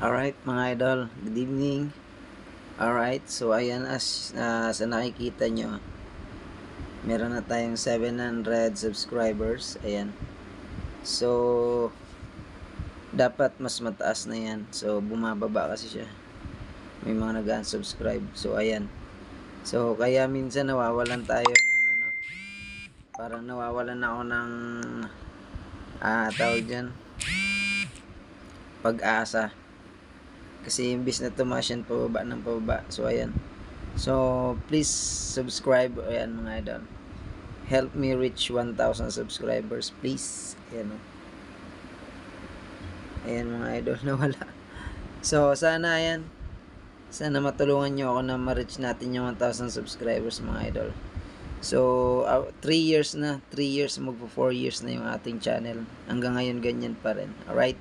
Alright mga idol, good evening. Alright, so ayan sa nakikita nyo, meron na tayong 700 subscribers. Ayan. So, dapat mas mataas na yan. So, bumababa kasi siya. May mga nag-unsubscribe. So, ayan. So, kaya minsan nawawalan tayo ng parang nawawalan ako ng tawag dyan, pag-asa. Kasi imbis na tumaas yan pababa ng pababa. So ayan. So please subscribe. Ayan mga idol. Help me reach 1,000 subscribers please. Ayan o. Ayan mga idol, nawala. So sana ayan. Sana matulungan nyo ako na ma-reach natin yung 1,000 subscribers mga idol. So 3 years na. 3 years magpo 4 years na yung ating channel. Hanggang ngayon ganyan pa rin. Alright.